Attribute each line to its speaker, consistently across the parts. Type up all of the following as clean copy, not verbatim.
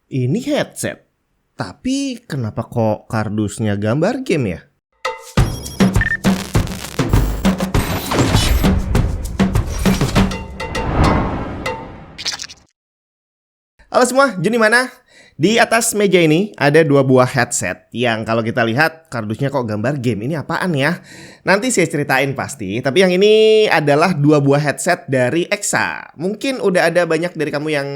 Speaker 1: Ini headset, tapi kenapa kok kardusnya gambar game ya? Halo semua, Juni mana? Di atas meja ini ada dua buah headset yang kalau kita lihat kardusnya kok gambar game. Ini apaan ya? Nanti saya ceritain pasti. Tapi yang ini adalah dua buah headset dari EXA. Mungkin udah ada banyak dari kamu yang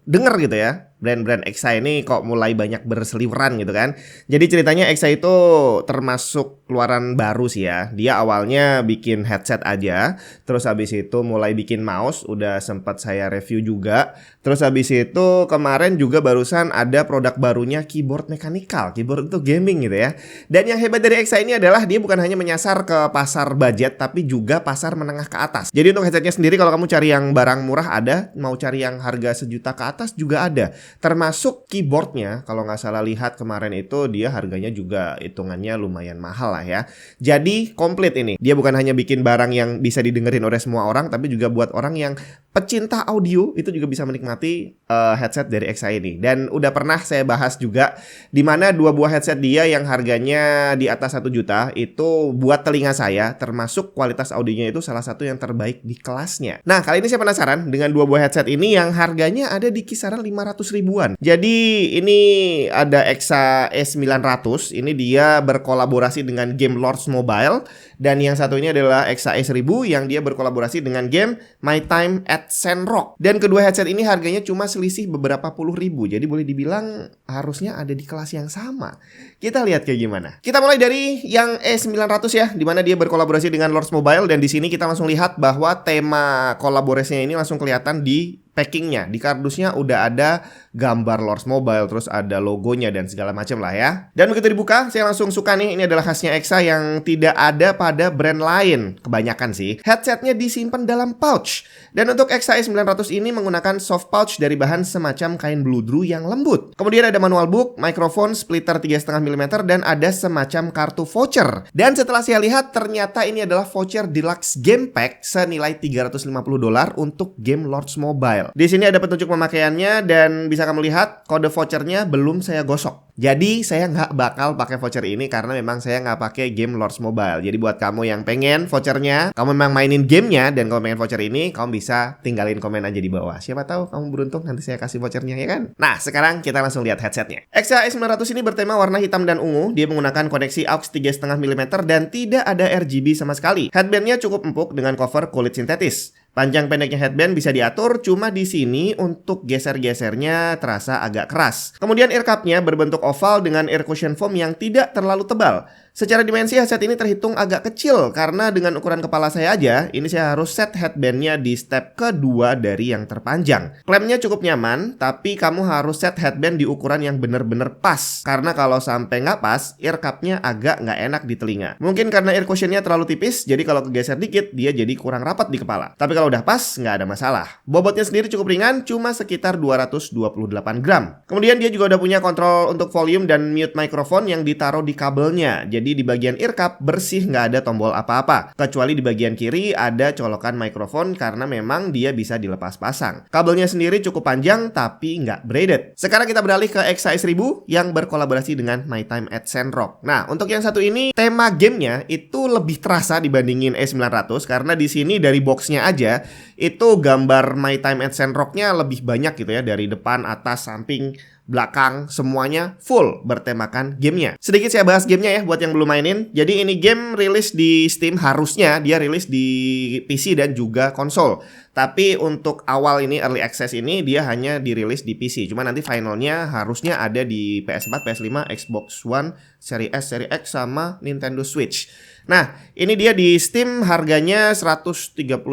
Speaker 1: denger gitu ya. Brand-brand EXA ini kok mulai banyak berseliweran gitu kan. Jadi ceritanya EXA itu termasuk keluaran baru sih ya. Dia awalnya bikin headset aja. Terus habis itu mulai bikin mouse. Udah sempat saya review juga. Terus habis itu kemarin juga barusan ada produk barunya keyboard mechanical. Keyboard untuk gaming gitu ya. Dan yang hebat dari EXA ini adalah dia bukan hanya menyasar ke pasar budget, tapi juga pasar menengah ke atas. Jadi untuk headsetnya sendiri kalau kamu cari yang barang murah ada. Mau cari yang harga sejuta ke atas juga ada. Termasuk keyboardnya, kalau nggak salah lihat kemarin itu dia harganya juga hitungannya lumayan mahal lah ya. Jadi komplit ini. Dia bukan hanya bikin barang yang bisa didengerin oleh semua orang, tapi juga buat orang yang pecinta audio itu juga bisa menikmati headset dari EXA ini. Dan udah pernah saya bahas juga di mana dua buah headset dia yang harganya di atas 1 juta itu buat telinga saya termasuk kualitas audionya itu salah satu yang terbaik di kelasnya. Nah, kali ini saya penasaran dengan dua buah headset ini yang harganya ada di kisaran 500 ribuan. Jadi ini ada EXA S900. Ini dia berkolaborasi dengan game Lords Mobile. Dan yang satu ini adalah EXA S1000 yang dia berkolaborasi dengan game My Time at Sandrock. Dan kedua headset ini harganya cuma selisih beberapa puluh ribu. Jadi boleh dibilang harusnya ada di kelas yang sama. Kita lihat kayak gimana. Kita mulai dari yang S900 ya, di mana dia berkolaborasi dengan Lords Mobile. Dan di sini kita langsung lihat bahwa tema kolaborasinya ini langsung kelihatan di packingnya. Di kardusnya udah ada gambar Lords Mobile, terus ada logonya dan segala macam lah ya. Dan begitu dibuka, saya langsung suka nih. Ini adalah khasnya EXA yang tidak ada pada brand lain. Kebanyakan sih. Headsetnya disimpan dalam pouch. Dan untuk EXA S900 ini menggunakan soft pouch dari bahan semacam kain bludru yang lembut. Kemudian ada manual book, mikrofon, splitter 3,5 mm, dan ada semacam kartu voucher. Dan setelah saya lihat, ternyata ini adalah voucher deluxe game pack senilai $350 untuk game Lords Mobile. Di sini ada petunjuk pemakaiannya dan bisa kamu lihat kode vouchernya belum saya gosok. Jadi saya nggak bakal pakai voucher ini karena memang saya nggak pakai game Lords Mobile. Jadi buat kamu yang pengen vouchernya, kamu memang mainin gamenya dan kamu pengen voucher ini, kamu bisa tinggalin komen aja di bawah. Siapa tahu kamu beruntung nanti saya kasih vouchernya ya kan? Nah sekarang kita langsung lihat headsetnya. EXA S900 ini bertema warna hitam dan ungu. Dia menggunakan koneksi AUX 3,5 mm dan tidak ada RGB sama sekali. Headbandnya cukup empuk dengan cover kulit sintetis. Panjang pendeknya headband bisa diatur, cuma di sini untuk geser-gesernya terasa agak keras. Kemudian ear cup-nya berbentuk oval dengan ear cushion foam yang tidak terlalu tebal. Secara dimensi headset ini terhitung agak kecil karena dengan ukuran kepala saya aja, ini saya harus set headbandnya di step kedua dari yang terpanjang. Klemnya cukup nyaman, tapi kamu harus set headband di ukuran yang bener-bener pas. Karena kalau sampai nggak pas, ear cup-nya agak nggak enak di telinga. Mungkin karena ear cushion-nya terlalu tipis, jadi kalau kegeser dikit, dia jadi kurang rapat di kepala. Tapi kalau udah pas, nggak ada masalah. Bobotnya sendiri cukup ringan, cuma sekitar 228 gram. Kemudian dia juga udah punya kontrol untuk volume dan mute microphone yang ditaruh di kabelnya. Jadi di bagian ear cup bersih, nggak ada tombol apa-apa. Kecuali di bagian kiri ada colokan mikrofon karena memang dia bisa dilepas pasang. Kabelnya sendiri cukup panjang tapi nggak braided. Sekarang kita beralih ke EXA S1000 yang berkolaborasi dengan My Time at Sandrock. Nah, untuk yang satu ini tema gamenya itu lebih terasa dibandingin S900 karena di sini dari boxnya aja itu gambar My Time at Sandrock-nya lebih banyak gitu ya, dari depan, atas, samping, belakang, semuanya full bertemakan gamenya. Sedikit saya bahas gamenya ya buat yang belum mainin. Jadi ini game rilis di Steam, harusnya dia rilis di PC dan juga konsol. Tapi untuk awal ini early access ini dia hanya dirilis di PC. Cuma nanti finalnya harusnya ada di PS4, PS5, Xbox One, Series S, Series X sama Nintendo Switch. Nah, ini dia di Steam harganya 137.000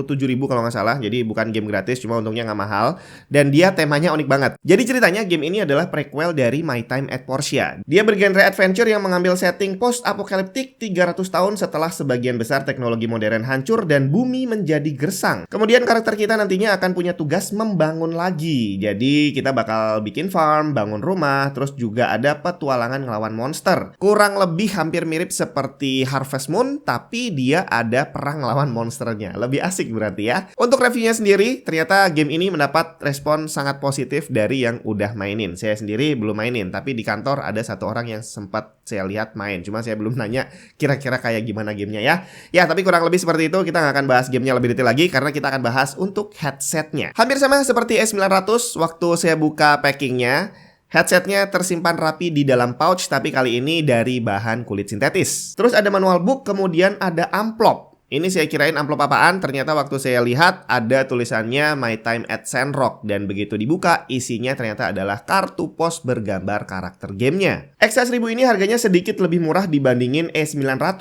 Speaker 1: kalau nggak salah. Jadi bukan game gratis, cuma untungnya nggak mahal. Dan dia temanya unik banget. Jadi ceritanya game ini adalah prequel dari My Time at Portia. Dia bergenre adventure yang mengambil setting post-apokaliptik 300 tahun setelah sebagian besar teknologi modern hancur dan bumi menjadi gersang. Kemudian karakter karakter kita nantinya akan punya tugas membangun lagi. Jadi kita bakal bikin farm, bangun rumah, terus juga ada petualangan ngelawan monster. Kurang lebih hampir mirip seperti Harvest Moon, tapi dia ada perang ngelawan monsternya. Lebih asik berarti ya. Untuk reviewnya sendiri, ternyata game ini mendapat respon sangat positif dari yang udah mainin. Saya sendiri belum mainin, tapi di kantor ada satu orang yang sempat saya lihat main. Cuma saya belum nanya kira-kira kayak gimana gamenya ya. Ya, tapi kurang lebih seperti itu. Kita nggak akan bahas gamenya lebih detail lagi karena kita akan bahas untuk headsetnya. Hampir sama seperti S900 waktu saya buka packingnya. Headsetnya tersimpan rapi di dalam pouch, tapi kali ini dari bahan kulit sintetis. Terus ada manual book, kemudian ada amplop. Ini saya kirain amplop apaan, ternyata waktu saya lihat ada tulisannya My Time at Sandrock. Dan begitu dibuka, isinya ternyata adalah kartu pos bergambar karakter gamenya. XA1000 ini harganya sedikit lebih murah dibandingin E900.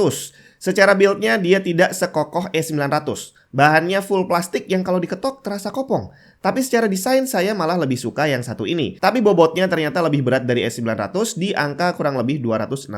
Speaker 1: Secara build-nya dia tidak sekokoh E900. Bahannya full plastik yang kalau diketok terasa kopong. Tapi secara desain saya malah lebih suka yang satu ini. Tapi bobotnya ternyata lebih berat dari S900 di angka kurang lebih 265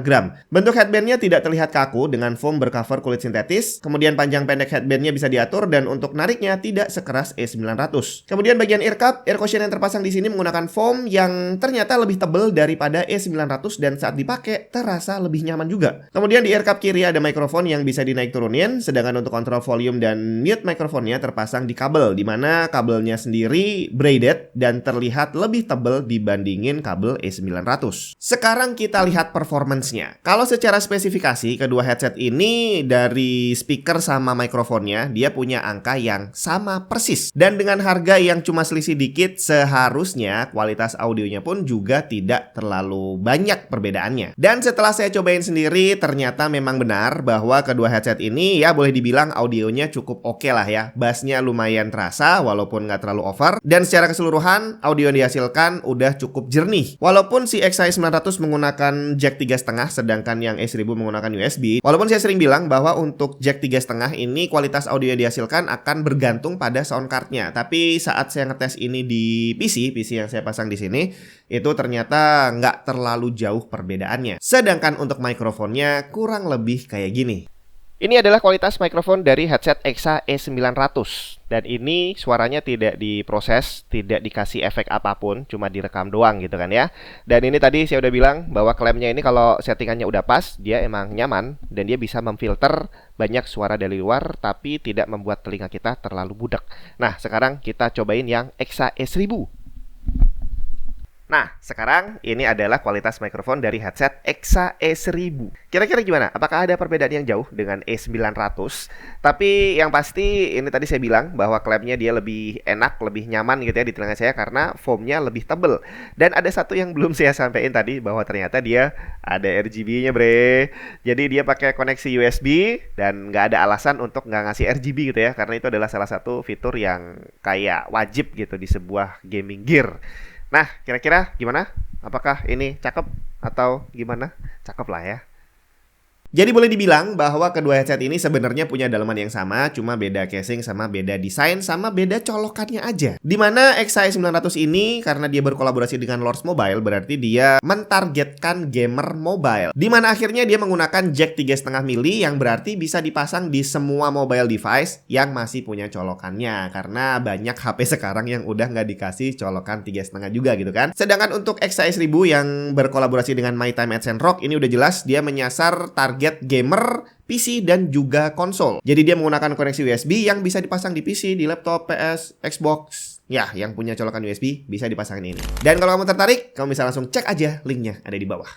Speaker 1: gram. Bentuk headbandnya tidak terlihat kaku dengan foam bercover kulit sintetis. Kemudian panjang pendek headbandnya bisa diatur dan untuk nariknya tidak sekeras E900. Kemudian bagian ear cup, ear cushion yang terpasang di sini menggunakan foam yang ternyata lebih tebal daripada E900 dan saat dipakai terasa lebih nyaman juga. Kemudian di ear cup kiri ada mikrofon yang bisa dinaik turunin, sedangkan untuk kontrol volume dan mute mikrofonnya terpasang di kabel, di mana kabelnya sendiri braided dan terlihat lebih tebal dibandingin kabel E900. Sekarang kita lihat performance-nya. Kalau secara spesifikasi, kedua headset ini dari speaker sama mikrofonnya, dia punya angka yang sama persis. Dan dengan harga yang cuma selisih dikit, seharusnya kualitas audionya pun juga tidak terlalu banyak perbedaannya. Dan setelah saya cobain sendiri, ternyata memang benar bahwa kedua headset ini ya boleh dibilang audionya cukup oke lah ya. Bassnya lumayan terasa walaupun nggak terlalu over. Dan secara keseluruhan audio yang dihasilkan udah cukup jernih. Walaupun si XA900 menggunakan jack 3,5 sedangkan yang E1000 menggunakan USB. Walaupun saya sering bilang bahwa untuk jack 3,5 ini kualitas audio yang dihasilkan akan bergantung pada sound cardnya. Tapi saat saya ngetes ini di PC yang saya pasang di sini, itu ternyata nggak terlalu jauh perbedaannya. Sedangkan untuk mikrofonnya kurang lebih kayak gini. Ini adalah kualitas mikrofon dari headset XA E900. Dan ini suaranya tidak diproses, tidak dikasih efek apapun, cuma direkam doang gitu kan ya. Dan ini tadi saya udah bilang bahwa klaimnya ini kalau settingannya udah pas, dia emang nyaman dan dia bisa memfilter banyak suara dari luar tapi tidak membuat telinga kita terlalu budak. Nah, sekarang kita cobain yang XA E1000. Nah, sekarang ini adalah kualitas mikrofon dari headset XA E1000. Kira-kira gimana? Apakah ada perbedaan yang jauh dengan E900? Tapi yang pasti ini tadi saya bilang bahwa klaimnya dia lebih enak, lebih nyaman gitu ya di telinga saya karena foamnya lebih tebel. Dan ada satu yang belum saya sampaikan tadi bahwa ternyata dia ada RGB-nya bre. Jadi dia pakai koneksi USB dan nggak ada alasan untuk nggak ngasih RGB gitu ya. Karena itu adalah salah satu fitur yang kayak wajib gitu di sebuah gaming gear. Nah, kira-kira gimana? Apakah ini cakep atau gimana? Cakep lah ya. Jadi boleh dibilang bahwa kedua headset ini sebenarnya punya dalaman yang sama, cuma beda casing sama beda desain sama beda colokannya aja. Dimana XA900 ini karena dia berkolaborasi dengan Lords Mobile, berarti dia mentargetkan gamer mobile. Dimana akhirnya dia menggunakan jack 3,5 mili yang berarti bisa dipasang di semua mobile device yang masih punya colokannya. Karena banyak HP sekarang yang udah nggak dikasih colokan 3,5 juga gitu kan. Sedangkan untuk XA1000 yang berkolaborasi dengan My Time at Sandrock, ini udah jelas dia menyasar target gamer, PC, dan juga konsol. Jadi dia menggunakan koneksi USB yang bisa dipasang di PC, di laptop, PS, Xbox. Ya, yang punya colokan USB bisa dipasangin ini. Dan kalau kamu tertarik, kamu bisa langsung cek aja linknya ada di bawah.